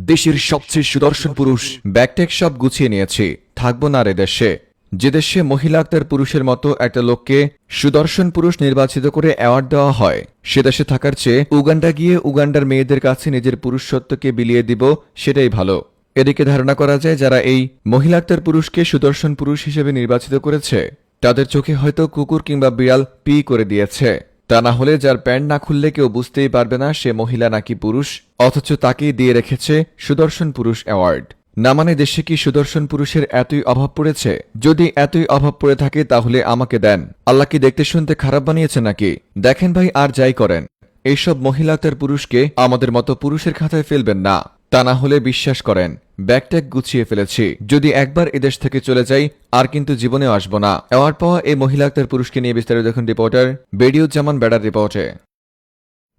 দেশের সবচেয়ে সুদর্শন পুরুষ ব্যাকটেক সব গুছিয়ে নিয়েছি, থাকবো না আর এদেশে। যে দেশে মহিলা আক্তার পুরুষের মতো একটা লোককে সুদর্শন পুরুষ নির্বাচিত করে অ্যাওয়ার্ড দেওয়া হয়, সে দেশে থাকার চেয়ে উগান্ডা গিয়ে উগান্ডার মেয়েদের কাছে নিজের পুরুষত্বকে বিলিয়ে দিব, সেটাই ভালো। এদিকে ধারণা করা যায় যারা এই মহিলা আক্তার পুরুষকে সুদর্শন পুরুষ হিসেবে নির্বাচিত করেছে তাদের চোখে হয়তো কুকুর কিংবা বিড়াল পি করে দিয়েছে। তা না হলে যার প্যান্ট না খুললে কেউ বুঝতেই পারবে না সে মহিলা নাকি পুরুষ, অথচ তাকেই দিয়ে রেখেছে সুদর্শন পুরুষ অ্যাওয়ার্ড। না মানে দেশে কি সুদর্শন পুরুষের এতই অভাব পড়েছে? যদি এতই অভাব পড়ে থাকে তাহলে আমাকে দেন। আল্লাহ কি দেখতে শুনতে খারাপ বানিয়েছে নাকি? দেখেন ভাই, আর যাই করেন এইসব মহিলা আক্তার পুরুষকে আমাদের মতো পুরুষের খাতায় ফেলবেন না। তা না হলে বিশ্বাস করেন ব্যাগট্যাগ গুছিয়ে ফেলেছি, যদি একবার এদেশ থেকে চলে যাই আর কিন্তু জীবনেও আসব না। অ্যাওয়ার্ড পাওয়া এই মহিলা আক্তার পুরুষকে নিয়ে বিস্তারিত দেখুন রিপোর্টার বেডিউজ্জামান বেড়ার রিপোর্টে।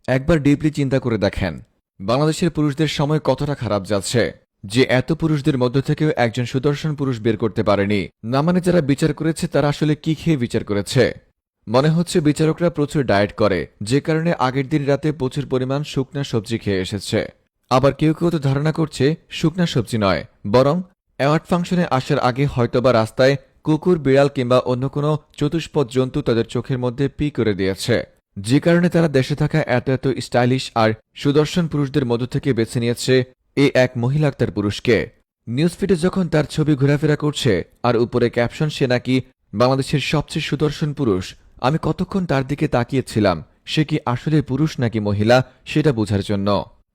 একবার ডিপলি চিন্তা করে দেখেন বাংলাদেশের পুরুষদের সময় কতটা খারাপ যাচ্ছে, যে এত পুরুষদের মধ্য থেকেও একজন সুদর্শন পুরুষ বের করতে পারেনি। না মানে যারা বিচার করেছে তারা আসলে কি খেয়ে বিচার করেছে? মনে হচ্ছে বিচারকরা প্রচুর ডায়েট করে, যে কারণে আগের দিন রাতে প্রচুর পরিমাণ শুকনা সবজি খেয়ে এসেছে। আবার কেউ কেউ তো ধারণা করছে শুকনা সবজি নয়, বরং অ্যাওয়ার্ড ফাংশনে আসার আগে হয়তোবা রাস্তায় কুকুর, বিড়াল কিংবা অন্য কোনো চতুষ্পদ জন্তু তাদের চোখের মধ্যে পি করে দিয়েছে, যে কারণে তারা দেশে থাকা এত এত স্টাইলিশ আর সুদর্শন পুরুষদের মধ্য থেকে বেছে নিয়েছে এই এক মহিলা আক্তার পুরুষকে। নিউজফিডে যখন তার ছবি ঘোরাফেরা করছে আর উপরে ক্যাপশন সে নাকি বাংলাদেশের সবচেয়ে সুদর্শন পুরুষ, আমি কতক্ষণ তার দিকে তাকিয়েছিলাম সে কি আসলে পুরুষ নাকি মহিলা সেটা বোঝার জন্য।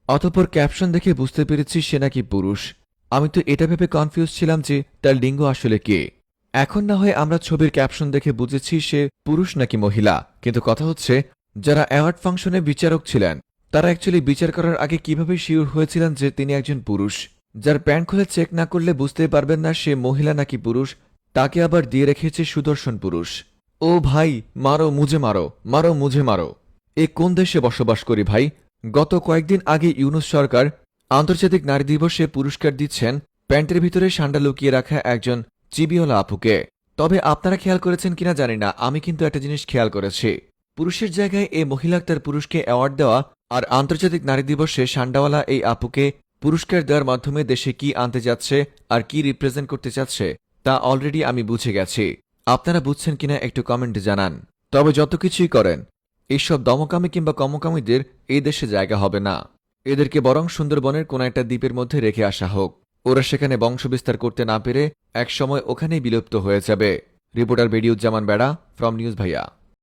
অতঃপর ক্যাপশন দেখে বুঝতে পেরেছি সে নাকি পুরুষ। আমি তো এটা ভেবে কনফিউজ ছিলাম যে তার লিঙ্গ আসলে কে। এখন না হয় আমরা ছবির ক্যাপশন দেখে বুঝেছি সে পুরুষ নাকি মহিলা, কিন্তু কথা হচ্ছে যারা অ্যাওয়ার্ড ফাংশনে বিচারক ছিলেন তারা অ্যাকচুয়ালি বিচার করার আগে কিভাবে শিওর হয়েছিলেন যে তিনি একজন পুরুষ? যার প্যান্ট খুলে চেক না করলে বুঝতে পারবেন না সে মহিলা নাকি পুরুষ, তাকে আবার দিয়ে রেখেছে সুদর্শন পুরুষ। ও ভাই, মারো মুঝে মারো, মারো মুঝে মারো। এ কোন দেশে বসবাস করি ভাই? গত কয়েকদিন আগে ইউনূস সরকার আন্তর্জাতিক নারী দিবসে পুরস্কার দিচ্ছেন প্যান্টের ভিতরে সান্ডা লুকিয়ে রাখা একজন চিবিওয়ালা আপুকে। তবে আপনারা খেয়াল করেছেন কিনা জানি না, আমি কিন্তু একটা জিনিস খেয়াল করেছি, পুরুষের জায়গায় এই মহিলা আক্তার পুরুষকে অ্যাওয়ার্ড দেওয়া আর আন্তর্জাতিক নারী দিবসে সান্ডাওয়ালা এই আপুকে পুরস্কার দেওয়ার মাধ্যমে দেশে কি আনতে যাচ্ছে আর কি রিপ্রেজেন্ট করতে চাচ্ছে তা অলরেডি আমি বুঝে গেছি। আপনারা বুঝছেন কিনা একটু কমেন্টে জানান। তবে যত কিছুই করেন এইসব দমকামি কিংবা কমকামীদের এই দেশে জায়গা হবে না। এদেরকে বরং সুন্দরবনের কোন একটা দ্বীপের মধ্যে রেখে আসা হোক, ওরা সেখানে বংশবিস্তার করতে না পেরে একসময় ওখানেই বিলুপ্ত হয়ে যাবে। রিপোর্টার বেডিউজ্জামান বেড়া ফ্রম নিউজ ভাইয়া।